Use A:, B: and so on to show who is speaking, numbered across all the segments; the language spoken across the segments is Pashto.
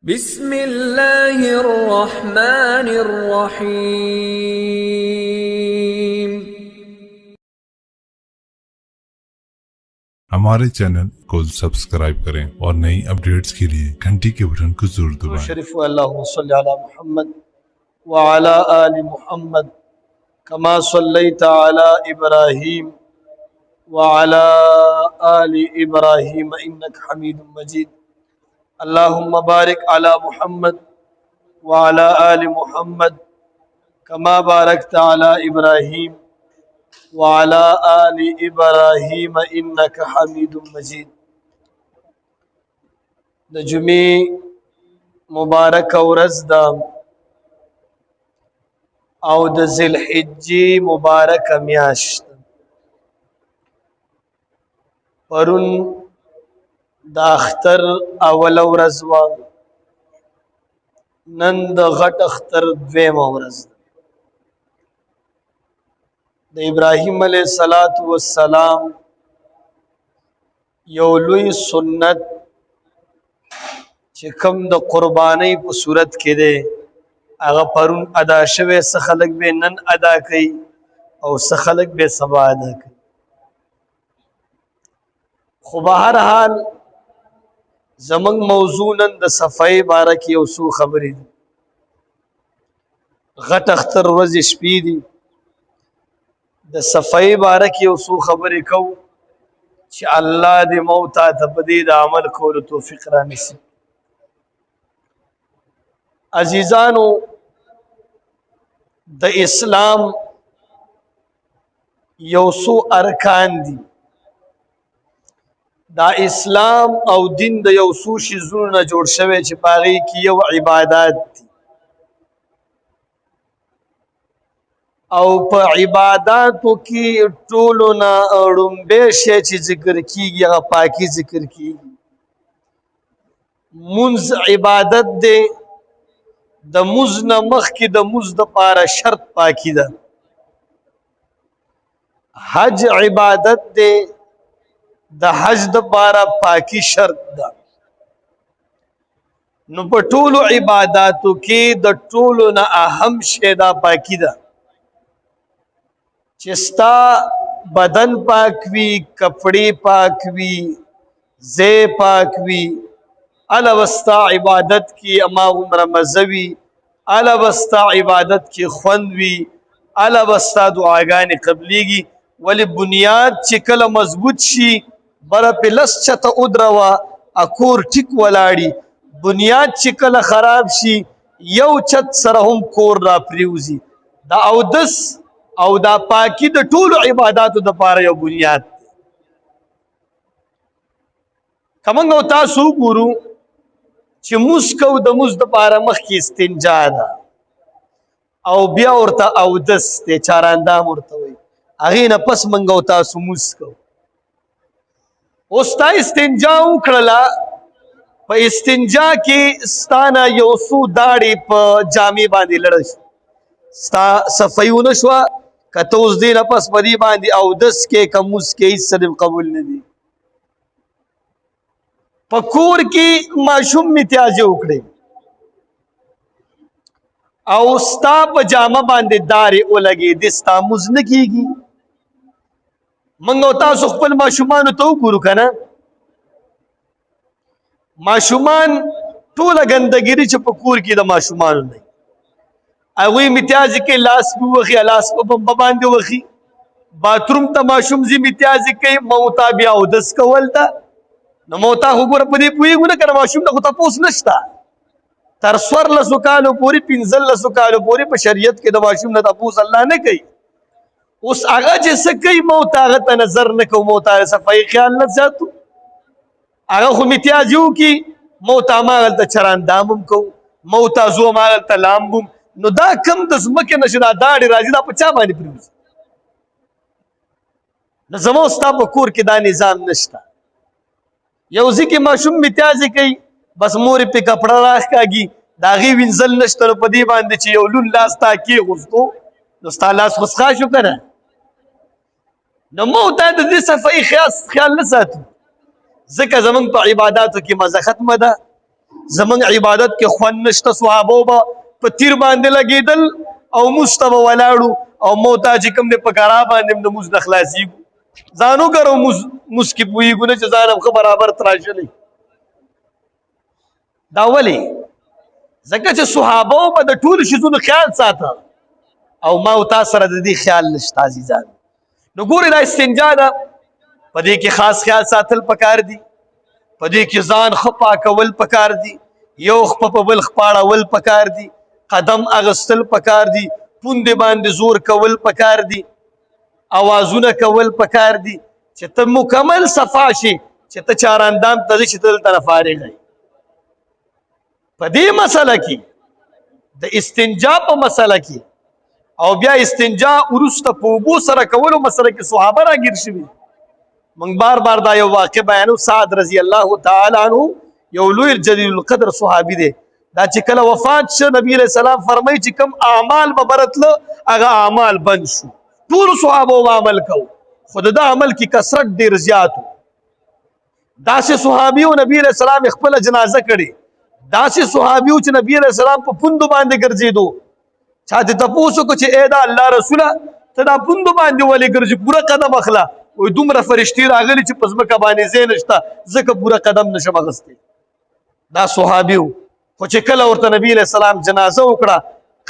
A: بسم الله الرحمن الرحيم।
B: हमारे चैनल को सब्सक्राइब करें और नई अपडेट्स के लिए घंटी के बटन को जरूर दबाएं।
C: शरीफ अल्लाहुम्मा सल्ली अला मुहम्मद व अला आलि मुहम्मद कमा सल्लैता अला इब्राहीम व अला आलि इब्राहीम इन्नका हमीदुम मजीद। अल्लाहुम्मा बारिक अला मुहम्मद व अला आलि मुहम्मद कमा बारकता अला इब्राहीम व अला आलि इब्राहीम इन्नका हमीदुम मजीद। د جمعې مبارک ورځ ده او د ذوالحجې مبارک میاشت. پرون د اختر اول ورځ وه، نن د غټ اختر دویمه ورځ ده. د ابراهیم علیه السلام یو لوی سنت چې کوم د قربانۍ په صورت کې دی هغه پرون ادا شوی، څه خلک به نن ادا کوي او څه خلک به سبا ادا کوي. خو به هر حال زمونږ موضوع نن د صفای باره کې یو څو خبرې دي. غټ اختر ورځې شپې دي، د صفای باره کې یو څو خبرې کوو چې الله دې موږ ته په دې د عمل کولو توفیق رانصیب. عزیزانو، د اسلام یو څو ارکان دي. دا اسلام او دین د یو څو شیزونو نه جوړ شوی چې په هغې کې یو عبادات دي، او په عباداتو کې ټولو نه ړومبی شی چې ذکر کېږي هغه پاکي ذکر کېږي. مونځ عبادت دی، د مونځ نه مخکې د مونځ دپاره شرط پاکي ده. حج عبادت دی، د حج دپاره پاکي شرط ده. نو په ټولو عباداتو کې د ټولو نه اهم شی دا پاکي ده چې ستا بدن پاک وي، کپړې پاک وي، ځای پاک وي، اله وستا عبادت کې هماغومره مزه وي، اله وستا عبادت کې خوند وي، اله وستا دعاګانې قبلیږي. ولې بنیاد چې کله مضبوط شي بره پې لس چته ودروه کور ټیک ولاړي. بنیاد چې کله خراب شي یو چت سره هم کور را پریوزي. دا اودس او دا پاکی د ټولو عباداتو دپاره یو بنیاد دی. که موږ او تاسو وګورو چې مونځ کوو، د مونځ دپاره مخکې استنجا ده او بیا ورته اودس دی، چاراندام ورته وایي. هغې نه پس موږ او تاسو مونځ کوو. اوس تا استنجا وکړله، په استنجا کې ستا نه یو څو داړې په جامې باندې لړه شي، ستا صفایي ونه شوه. که ته اوس دې نه پس په دې باندې اودس کې که مونځ کې هېڅ څه قبول نه دي. په کور کې ماشوم متیازې وکړئ او ستا په جامه باندې دارې ولګېدې، ستا مونځ نه کېږي. موږ او تاسو خپل ماشومانو ته وګورو که نه، ماشومان ټوله ګندګیري چې په کور کې د ماشومانو دی، هغوی متیازې کوي، لاس پې وخي، لاس په بمبه باندې وخي. باتروم ته ماشوم ځي متیازې کوي، موتا بیا اودس کول ده. نو موتا خو ګوره په دې پوهېږو نه که نه، ماشوم ته خو تپوس نشته. تر 14 کالو پورې 15 کالو پورې په شریعت کې د ماشوم نه تپوس الله نه کوي. اوس هغه چې څه کوي موته هغه ته نظر نه کوو، موته صفایي خیال نه ساتو. هغه خو متیازې وکړي، موته هماغلته چراندام هم کوو، موته ځو هماغلته لامب هم. نو دا کم د ځمکې نه چې دا داړې راځي دا په چا باندې پرېوځي؟ نو زموږ ستا په کور کې دا نظام نشته. یو ځای کې ماشوم متیازې کوي، بس مور یې پې کپړه راښکاږي، د هغې وینځل نشته. نو په دې باندې چې یو لون لاس تا کېغوستو نو ستا لاس خو څښا شو که نه؟ نو موږ ته د دې صفایي خیال نه ساتو، ځکه زمونږ په عباداتو کې مزه ختمه ده. زمنګ عبادت کې خوند نشته صحابه به په تیر باندې لګېدل او مستوه ولاړو او موتا چې کوم دې په ګرا باندې د موږ د خلاصيږو ځانو ګرو مسکی پوېږو نه چې ځان هم برابر تراشلې دا ولې ځکه چې صحابه به د ټول شیزونو خیال ساته او ما او تاسو سره د دې خیال نشته عزیزان نو ګورې دا استنجا ده په دې کې خاص خیال ساتل پکار دي په دې کې ځان ښه پاکول پکار دي یو خپه په بل خپاړول پکار دي قدم اغستل پکار دي پوندې باندې زور کول پکار دي اوازونه کول پکار دي چې ته مکمل صفا شي چې ته چاراندام ته ځې چې ته دلته نه فارغ یې په دې مسله کې د استنجا په مسله کې او بیا استنجا وروسته په اوبو سره کولو مسله کې صحابه راګیر شوي موږ بار بار دا یو واقع بیانو سعد رضی الله تعالی عنہ یو لوی جلیل القدر صحابي دی دا چې کله وفات شو نبی علیہ السلام فرمایي چې کم اعمال به برتله هغه اعمال بند شو ټول صحابه عمل کو خود دا عمل کې کثرت ډیر زیات داسې صحابي او نبی علیہ السلام خپل جنازه کړي داسې صحابي چې نبی علیہ السلام په پوندو باندې ګرځېدو چاته تاسو کو چې اے دا الله رسوله ته دا پوندو باندې ولې ګرځي پورا قدم اخلا وې دومره فرشتي راغلي چې پس مکه باندې زین نشته ځکه پورا قدم نشم اغستی دا صحابي خو چې کله ورته نبی علیہ السلام جنازه وکړه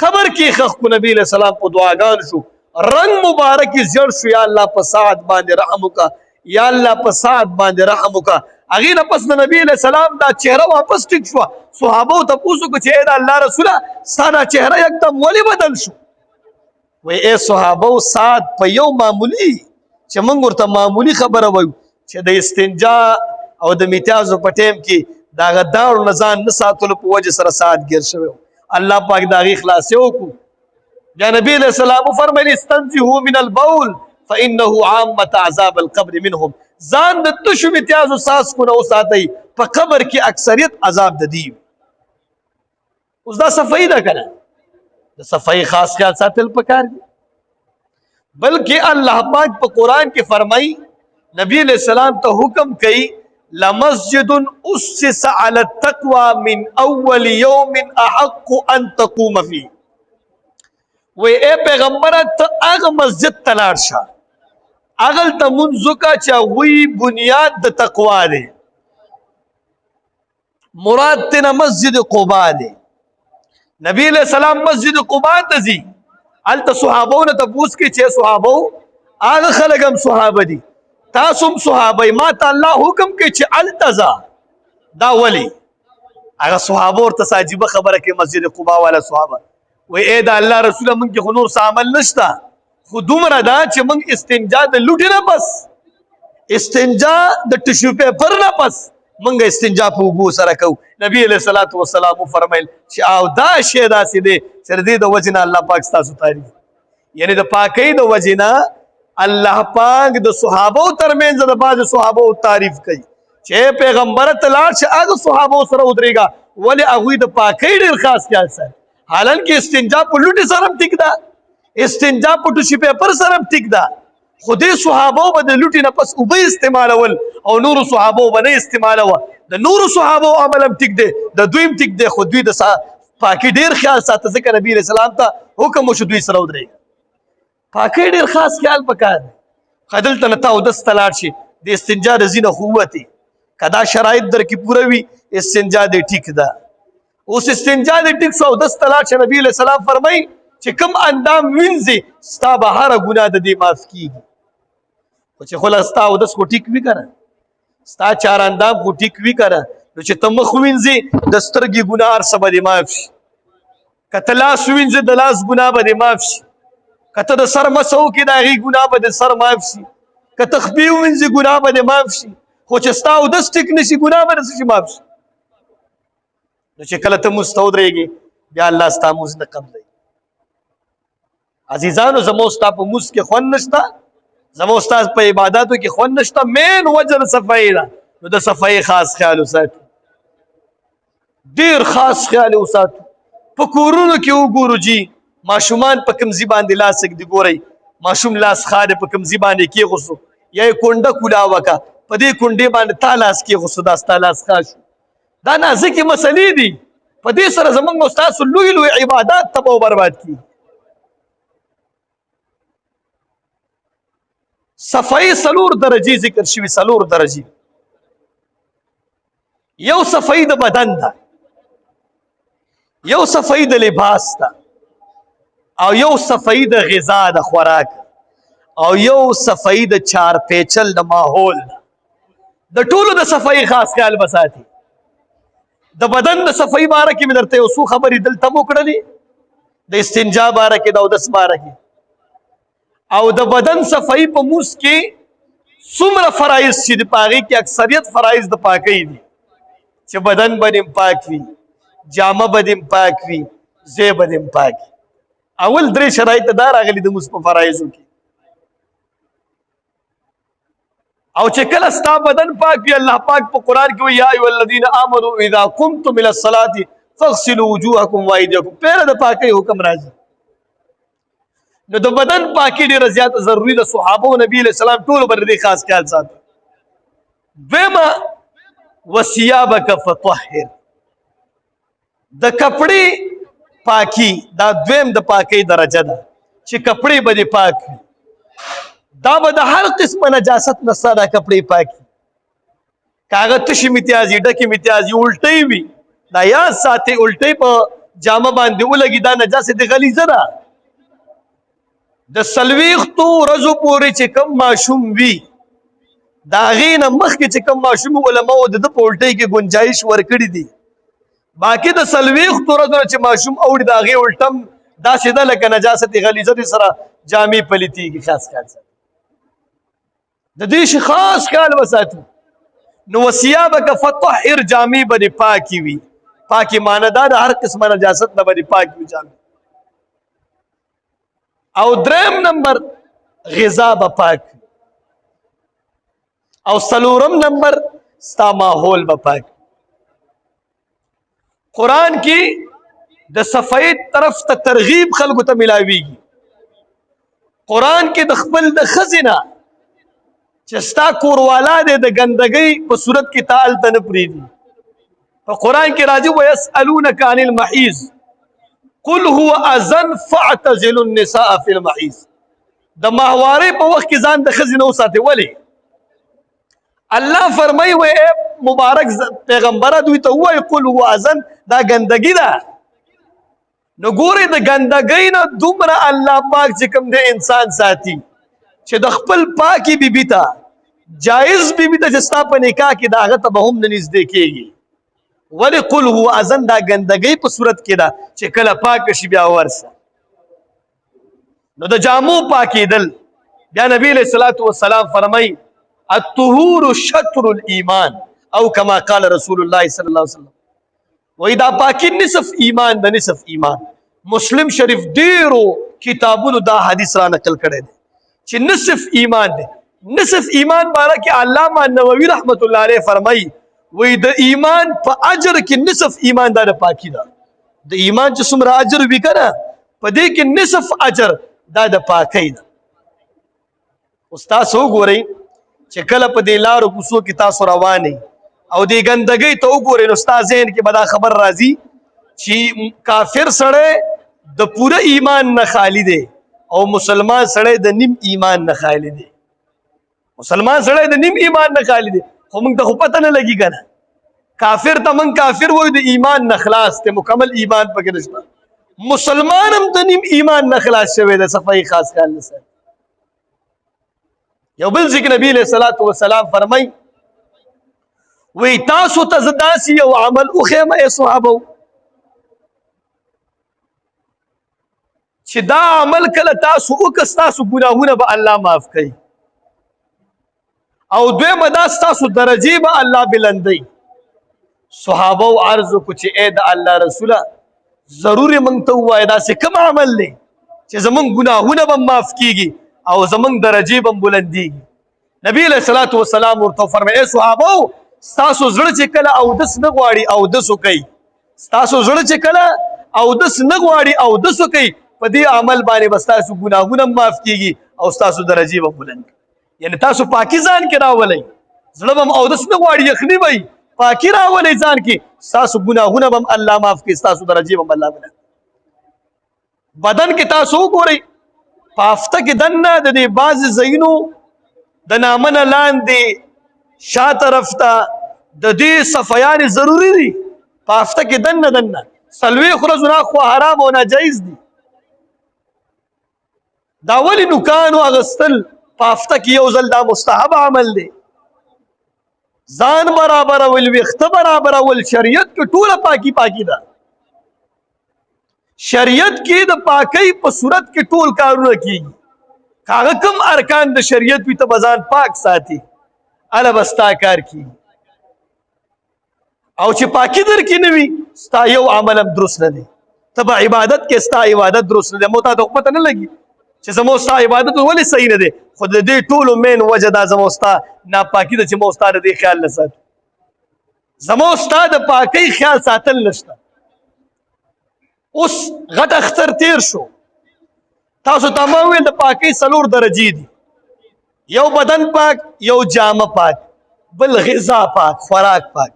C: خبر کې خخ کو نبی علیہ السلام په دعاګان شو رنگ مبارک زړ شو یا الله په سعد باندې رحم وکا یا الله په سعد باندې رحم وکا اغه نه پس نبی علیہ السلام دا چهره واپس ټیک شو صحابه ته پوښتنه کو چې دا الله رسوله ستاسو چهره एकदम ولی بدل شو وې اے صحابه سعد په یو معمولی چې موږ ورته معمولی خبره وایو چې د استنجا او د میتیازو په ټیم کې دا غدار نزان نه ساتلو په وجه سره سعد ګر شوی الله پاک دا غي خلاص وکړو یا نبی علیہ السلام فرمایي استنزهوا من البول فانه عامه عذاب القبر منهم ځان د تشو میتیازو ساس کو نه ساتي په قبر کې اکثریت عذاب د دی اوس دا صفائی ده کنه د صفائی خاص خیال ساتل پکار دي بلکہ اللہ پاک په قرآن کې فرمائی نبی علیہ السلام ته حکم کئی لمسجد اسس على التقوى من اول يوم احق ان تقوم فيه وی اے پیغمبر ته هغه مسجد تلاړ شه اغل ته منځو کا چې وی بنیاد د تقوا دی مراد تینا مسجد قباء دی نبی علیہ السلام مسجد قباء ته ځي الته صحابونه ته پوښ کې چې صحابو هغه خلک هم صحابه دي تاسو هم صحابه ما ته الله حکم کې چې التزا دا ولی هغه صحابه ورته عجیبه خبره کې مسجد قباء والا صحابه وې اے دا الله رسول موږ کې نور عمل نشتا خو دومره دا چې موږ استنجا د لوټي نه پس استنجا د ټشو پیپر نه پس موږ استنجا په وبو سره کو نبی علیہ الصلوۃ والسلام فرمایل چې او دا شی داسې دی چې دې د وجنه الله پاک تاسو تعریف یعنی د پاکۍ د وجنه الله پاک د صحابه ترمنځ د باز صحابه تعریف کوي چې پیغمبر تلاش هغه صحابه سره ودرېګا ولی هغه د پاکۍ ډیر خاص خیال سره حالانکه استنجا په لوټي سره ټیک ده استنجا په ټشي پیپر سره ټیک ده خودي صحابه به د لوټي نه پس او به استعمالول او نور صحابه به نه استعمالول د نور صحابه عملم ټیک ده د دویم ټیک ده خو دوی د پاکي ډیر خیال ساته ځکه نبی رسول الله ته حکم وشو دوی سره ودرېږي پاکي ډیر خاص خیال پکار خدل تنتا او د استلاړ شي د استنجا د زینه قوتي کدا شرایط در کی پوره وی استنجا د ټیک ده اوس استنجا د ټیک سو د استلاړ شي نبی رسول الله فرمای چې کم اندام وینځي ستا به هر ګناه د دې معاف کیږي او چې خلاص تا او د سکو ټیک وی کړه ستا چار اندام کو ټیک وی کړه نو چې تم خو وینځي د سترګي ګناه هر څه به معاف شي کته لاس وینځي د لاس ګناه به معاف شي کته د سر مسو کې د هغې ګناه به د سر معاف شي کته خپې وینځي ګناه به معاف شي خو چې ستا او د ټیک نشي ګناه به شي معاف شي نو چې کله ته مستود رهږي بیا الله ستا موږ نه قبلوي عزیزانو زمو ستا په موږ کې خوند نشته زمو ستا په عبادتو کې خوند نشته مین وجه صفائی ده نو د صفائی خاص خیال وساتو ډیر خاص خیال وساتو په کورونو کې وګورو جی ماشومان په کوم ځای باندې لاس کې ګوري ماشوم لاس خاده په کوم ځای باندې کې غوسو یا کونډه کولا وکا په دې کونډې باندې تالاس کې غوسو دا ستالاس خاص دا نازکې مسلې دي په دې سره زمونږ او ستاسو لوی لوی عبادات تباه او برباد کیږي. صفایي 4 درجې ذکر شوي، 4 درجې. یو صفایي د بدن ده، یو صفایي د لباس ده، او یو صفایي د غذا د خوراک، او یو صفایي د چار پیچل د ماحول. د ټولو د صفایي خاص خیال بساتي. د بدن د صفایي باره کې مې درته یو څو خبرې دلته مو کړلې، د استنجا باره کې، د اودس باره کې، او د بدن صفایي په موس کې څومره فرایض چې د پاغې کې اکثریت فرایض د پاکۍ دي، چې بدن به پاک وي، جامه به پاک وي، ځای به پاک وي. اول 3 شرایط دا راغلي د موس په فرایضو کې. او چې کله ستا بدن پاک وي، الله پاک په قرآن کې وایي یا ایها الذین آمنوا اذا قمتم الى الصلاة فاغسلوا وجوهکم وایدیکم. پیره د پاکۍ حکم راځي. نو د بدن پاکي ډېره زیاته ضروري ده. صحابه او نبي علیه السلام ټولو باندې دې خاص خیال ساتي. دویمه وثيابک فطهر، د کپړې پاکي دا دویم د پاکۍ درجه ده چې کپړې به دې پاک وي. دا به د هر قسمه نجاست نه ستا دا کپړې پاکي. که هغه تشې امتیازي، ډکې امتیازي، الټۍ وي، دا یاد ساتئ الټۍ په جامه باندې ولګي، دا نجاست غلیظه ده. د 40 ورځو پورې چې کم ماشوم وي، د هغې نه مخکې چې کم ماشوم علماو د ده په الټۍ کې ګنجایش ورکړي دي. باقي د 40 ورځو چې ماشوم اوړي، د هغې الټم داسې ده لکه نجاست غلیظه دي سره جامې پلیتېږي. خاص خیال ساتي. د دې شي خاص خیال وساتي. نو وثيابک فطهر، جامې به دې پاکې وي. پاکې معنی دا د هر قسمه نجاست نه به دې پاک وي جامې. او 3 نمبر غذا به پاک، او 4 نمبر ستا ماحول به پاک. قرآن کې د صفایي طرف ته ترغیب خلکو ته ملاویږي. قرآن کې د خپل د ښځې نه چې ستا کوروالا دی د ګندګۍ په صورت کې تا هلته نه پرېږدي. په قرآن کې راځي ویسألونک عن المحیض قل هو اذن فاعتزلوا النساء في المحیض. د ماهوارې په وخت کې ځان د ښځې نه وساتې. ولې؟ الله فرمایي وی مبارک پیغمبره دوی ته ووایي قل هو اذن، دا ګندګي ده. نو ګورې د ګندګۍ نه دومره الله پاک چې کوم دی انسان ساتي چې د خپل پاکي بیبي ته، جایز بیبي ته چې ستا په نکاح کې د هغه ته به هم نه نږدې کېږي. ولې؟ قل هو اذن، دا ګندګۍ په صورت کې ده چې کله پاک شي بیا ورسه. نو د جامو پاکېدل، بیا نبی علیه الصلاة والسلام فرمایي الطهور شطر الایمان او کما قال رسول الله صلی الله علیه وسلم. وایي دا پاکي نصف ایمان د نصف ایمان. مسلم شریف ډېرو کتابونو دا حدیث را نقل کړی دی چې نصف ایمان دی. نصف ایمان باره کې علامه نووي رحمت الله علیه فرمایي وی د ایمان په اجر کې نصف ایمان دا د پاکي ده. د ایمان چې څومره اجر وي که نه، په دې کې نصف اجر دا د پاکۍ ده. اوس تاسو وګورئ چې کله په دې لارو کوڅو کې تاسو روانئ او دې ګندګۍ ته وګورئ، نو ستا ذهن کې به دا خبر راځي چې کافر سړی د پوره ایمان نه خالی دی او مسلمان سړی د نیم ایمان نه خالی دی. مسلمان سړی د نیم ایمان نه خالی دی، خو موږ ته خو پته نه لګي که نه. کافر ته موږ کافر وایو، د ایمان نه خلاص دی، مکمل ایمان پکې نشته. مسلمان هم د نیم ایمان نه خلاص شوی دی. صفایي خاص خیال نه ساتي. یو بل ځای کې نبي علیه الصلاة والسلام فرمایي وی تاسو ته زه داسې یو عمل وښیم ای صحابو چې دا عمل کله تاسو وکړه ستاسو ګناهونه به الله معاف کوي، او دویمه دا ستاسو درجې به الله بلندوي. صحابو عرض وکړو چې ای د الله رسوله ضرور یې موږ ته ووایه داسې کوم عمل دی چې زموږ ګناهونه به معاف کیږي او زموږ درجې به بلندیږي. نبی علیه الصلاة والسلام ورته وفرمایي ای صحابو ستاسو زړه چې کله اودس نه غواړي اودس وکئ. ستاسو زړه چې کله اودس نه غواړي اودس وکئ. په دې عمل باندې به ستاسو ګناهونه معاف کیږي او ستاسو درجې به بلند. یعنې تاسو پاکي ځان کې راولئ. زړه به اودس نه غواړي، یخني به وي، پاکی راولئ ځان کې ستاسو ګناهونه به هم الله معاف کړي ستاسو درجې به هم الله بلند بدن کې تاسو وګورئ په هفته کې دننه د دې بعضې ځایونو د نامه نه لاندې شا طرف ته د دې صفیانې ضروري دي په هفته کې دننه 40 ورځو خو حرام او ناجایز دي دا ولې نوکانو اغوستل په هفته کې یو ځل دا مستحب عمل دی ځان برابرول ویښته برابرول شریعت کې ټوله پاکي ده شریعت کې د پاکۍ په صورت کې ټول کارونه کیږي هغه کوم ارکان د شریعت وي ته به ځان پاک ساتي هله به ستا کار کیږي او چې پاکي در کې نه وي ستا یو عمل هم درست نه دی ته به عبادت کې ستا عبادت درست نه دی مو ته پته نه لګي چې زموږ ستا عبادت ولې صحیح نه دی خو د دې ټولو مین وجه دا زموږ ستا ناپاکي ده چې موږ ستا د دې خیال نه ساتو زموږ ستا د پاکۍ خیال ساتل نشته اوس غټ اختر تیر شو تاسو ته ما وویل د پاکۍ 4 درجې دي یو بدن پاک یو جامه پاک بل غذا پاک خوراک پاک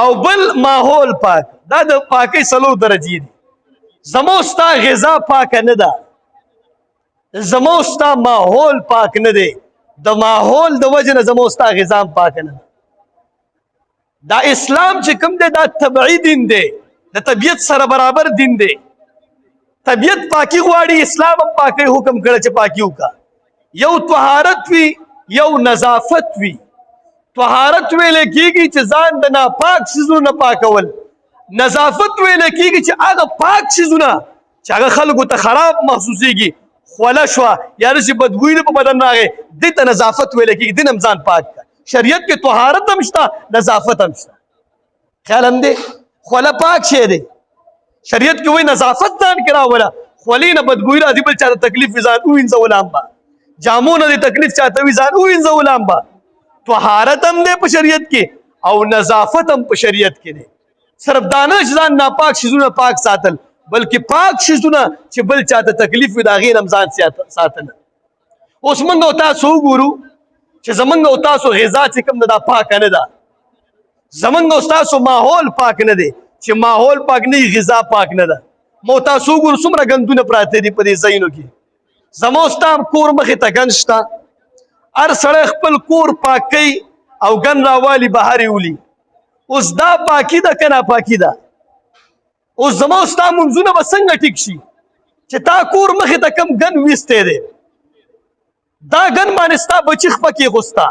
C: او بل ماحول پاک دا د پاکۍ 4 درجې دي زموږ ستا غذا پاک نه ده زموږ ستا ماحول پاک نه دی د ماحول د وجه نه زموږ ستا غذا پاک نه ده دا اسلام چې کوم دی دا طبعي دین دی د طبیعت سره برابر دین دی طبیعت پاکی غواړي اسلام هم پاکی حکم کړه چې پاکی وکړه یو طهارت وي یو نظافت وي طهارت ویل کېږي چې ځان د ناپاک څیزونو نه پاکول نظافت ویل کېږي چې هغه پاک څیزونه چې هغه خلکو ته خراب محسوسېږي خوله شوه یا داسې بدبوی په بدن راغی دې ته نظافت ویل کېږي دین هم ځان پاک کړه شریعت کې طهارت هم شته نظافت هم شته خیال هم دی خوله پاک شی دی شریعت کې وایي نظافت ځان کې راوله خولې نه بدبوی راځي بل چاته تکلیف وي ځان ووینځول هم به جامو نه دې تکلیف چاته وي ځان ووینځول هم به طهارت هم دی په شریعت کې او نظافت هم په شریعت کې دی صرف دا نه چې ځان ناپاک شیزونه پاک ساتل بلکې پاک شیزونه چې بل چاته تکلیف وي د هغې نه هم ځان ساتل اوس موږ او تاسو وګورو چې زموږ او تاسو غذا چې کوم ده دا پاکه نه ده زمونږ او ستاسو ماحول پاک نه دی چې ماحول پاک نه وي غذا پاک نه ده مو تاسو وګورو څومره ګندونه پراته دي په دې ځایونو کې زموږ ستا کور مخې ته ګند شته هر سړی خپل کور پاک کوي او ګند راوالي بهر یې ولي اوس دا پاکي ده که ناپاکي ده اوس زموږ ستا منځونه به څنګه ټیک شي چې تا کور مخې ته کم ګند ویستی دی دا ګند باندې ستا بچي خپه کېغوسته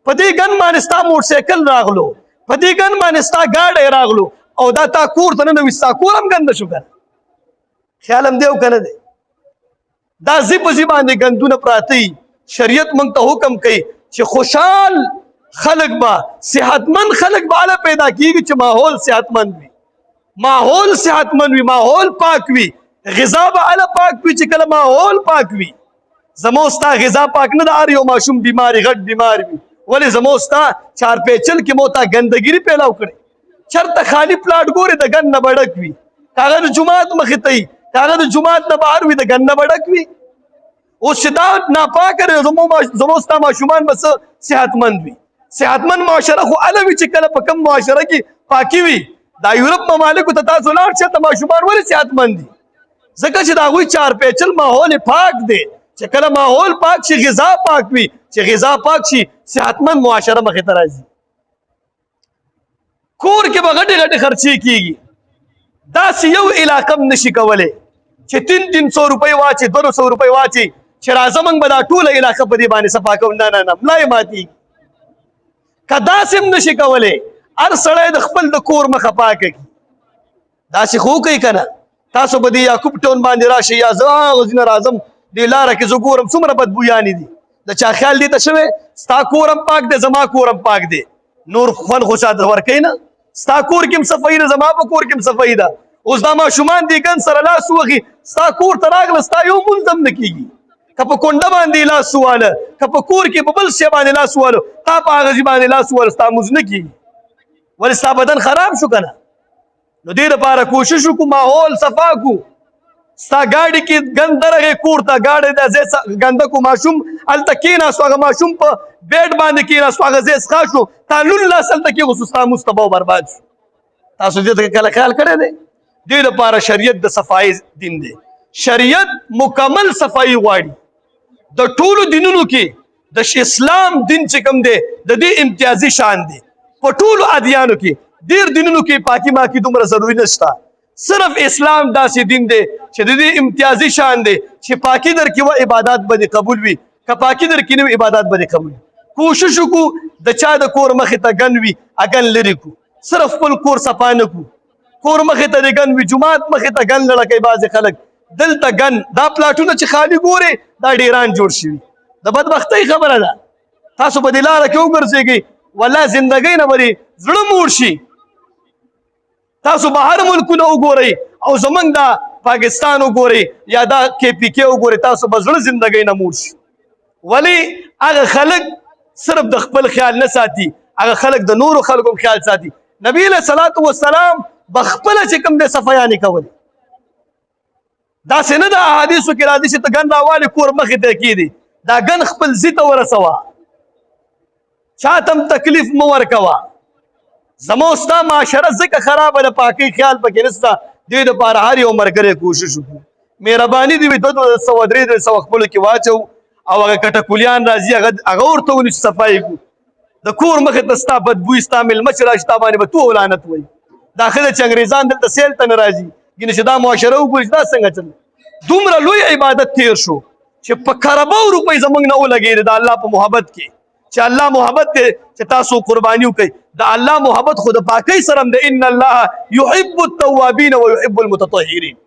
C: په دې ګند باندې ستا موټرسایکل راغلو په دې ګند باندې ستا ګاډی راغلو او دا تا کور ته ننوي ستا کور هم ګنده شو کنه خیال هم دی او که نه دی دا ځي په ځي باندې ګندونه پراته وي شریعت موږ ته حکم کوي چې خوشحال خلک به صحتمند خلک به هله پیدا کېږي چې ماحول صحتمند وي ماحول صحتمند وي ماحول پاک وي غذا به هله پاک وي چې کله ماحول پاک وي زموږ ستا غذا پاک نه ده هر یو ماشوم بیمار غټ بیمار وي ولې زموږ ستا چارپیچل کې مو تا ګندګیري پیلاو کړې چېرته خالي پلاټ ګورې د ګند نه به ډک وي هغه د جومات مخې ته وي هغه د جومات نه بهر وي د ګند نه به ډک وي اوس چې دا ناپاکه دی زموږ ستا ماشومان به څه صحتمند وي صحتمند معاشره خو هله وي چې کله په کوم معاشره کې پاکي وي دا یورپ ممالکو ته تاسو لاړ شئ ته ماشومان ولې صحتمند دي ځکه چې د هغوی چارپیچل ماحول پاک دی چې کله ماحول پاک شي غذا پاک وي چې غذا پاک شي صحتمند معاشره مخې ته راځي کور کې به غټې غټې خرچې کېږي داسې یو علاقه هم نشي کولی چې 300 روپۍ واچي 200 روپۍ واچي چې راځه موږ به دا ټوله علاقه په دې باندې صفا کوو نه ملا یې ماتېږي که داسې هم نشي کولی هر سړی د خپل د کور مخه پاکه کړي داسې خو وکړئ که نه تاسو به د یعقوب ټاون باندې راشئ یا زه هغه ځینه راځم دې لاره کې زه ګورم څومره بدبویانې دي د چا خیال دې ته شوی ستا کور هم پاک دی زما کور هم پاک دی نور خوند خو چاته ورکوي نه ستا کور کې هم صفایي ده زما په کور کې هم صفایي ده اوس دا ماشومان دې ګند سره لاس ووهي ستا کور ته راغله ستا یو مونځ هم نه کېږي که په کونډه باندې لاس وواله که په کور کې په بل شی باندې لاس ووالو تا په هغه ځي باندې لاس وواله ستا مونځ نه کېږي ولې ستا بدن خراب شو که نه نو دې دپاره کوشش وکړو ماحول صفا کړو ستا ګاډي کې ګند درغه کور ته گاډي د زې ګنده کو ماشوم الته کېناستو هغه ماشوم په بیډ باندې کېناستو هغه ځای څښا شو تا 19 هلته کېږو ستا مونځ تباه او برباد شو. تاسو دې ته کله خیال کړی دی؟ دې دپاره شریعت د صفایي دین دی. شریعت مکمل صفایي غواړي. د ټولو دینونو کې د اسلام دین چې کوم دی د دې امتیازي شان دی. په ټولو ادیانو کې ډېر دینونو کې پاکي ماکي دومره ضروري نشته. صرف اسلام داسې دین دی چې د دې امتیازي شان دی چې پاکي در کې و عبادات به قبول وي، که پاکي در کې نه وي عبادات به قبول وي. کوشش وکړو د چا د کور مخې ته ګن وي اګن لرې کړو، صرف خپل کور صفا نه کړو. کور مخې ته د ګن وي، جومات مخې ته ګن لړه کوي بعضې خلک. دلته ګن دا پلاټونه چې خالي ګورې دا ډیران جوړ شوي. د بدبختۍ خبره ده. تاسو په دې لاره کې وګرځېږئ والله زندګۍ نه به زړه موړ شي. تاسو بهر ملکونه وګورئ او زمونږ دا پاکستان وګورئ یا دا KPK وګورئ، تاسو به زړه زندګۍ نه موړ شي. ولې هغه خلک صرف د خپل خیال نه ساتي، هغه خلک د نورو خلکو خیال ساتي. نبی علیه صلات وسلام بخپله چې کوم دی صفیانې کول. داسې نه د احادیثو کې راځي چې ته ګن راوالې کور مخې ته کېدي. دا ګن خپل ځي ته ورسوه، چاته هم تکلیف مه ورکوه. زما او ستا معاشره ځکه خرابه ده، پاکۍ خیال پکې نشته. دې دپاره هر یو ملګری کوشش وکړو. مهرباني دې وي 200 300 خپلو کې واچو او هغه کټکولیان راځي هغه ورته ونیسو صفایي کړو. د کور مخې ته ستا بدبوی ستا مېلمه چې راشي تا باندې به تو لعنت وایي. دا ښه ده چې انګریزان دلته سیل ته نه راځي، ګینې چې دا معاشره وګوري چې دا څنګه چل. دومره لوی عبادت تیر شو چې په کربو روپۍ زموږ نه ولګېدې د الله په محبت کې، چې الله محبت دی چې تاسو قرباني وکړئ. د الله محبت خو د پاکۍ سره هم د ان الله يحب التوابین ويحب المتطهرین.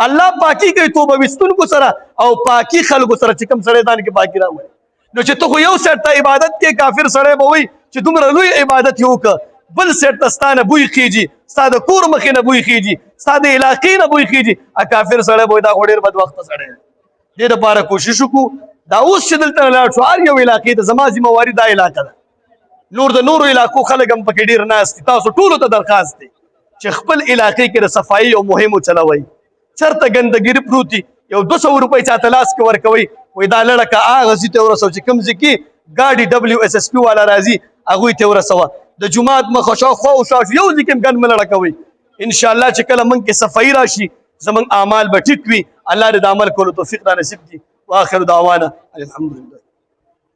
C: الله پاکي کوي توبه وستونکو سره او پاکي خلکو سره چې کوم سړی ځان کې پاکي راوړي. نو چې ته خو یو سیټ ته عبادت کې کافر سړی به وایي چې دومره لوی عبادت یې وکړه، بل سیټ ته ستا نه بوی خیږي، ستا د کور مخې نه بوی خیږي، ستا د علاقې نه بوی خیږي، کافر سړی به وایي دا خو ډېر بدبخته سړی دی. دې دپاره کوشش وکړو دا اوس چې دلته لاړ شو هر یو علاقې ته زما ذمواري دا علاقه ده. نور د نورو علاقو خلک هم پکې ډېر ناست دي. تاسو ټولو ته درخواست دی چې خپل علاقې کې د صفایي او مهم وچلوئ. چېرته ګندګي پروت دي یو 200 روپۍ چاته لاس کې ورکوئ، وایي دا لړه که هغه ځي ته ورسوه چې کوم ځای کې ګاډي WSSP والا راځي هغوی ته ورسوه. د جومات مخه شاوخوا او شاوخوا یو ځای کې هم ګند مه لړه کوئ. انشاءالله چې کله موږ کې صفایي راشي زموږ اعمال به ټیټ وي. الله دې د عمل کولو توفیق را نصیب کړي. واخر دعوانا الحمدلله.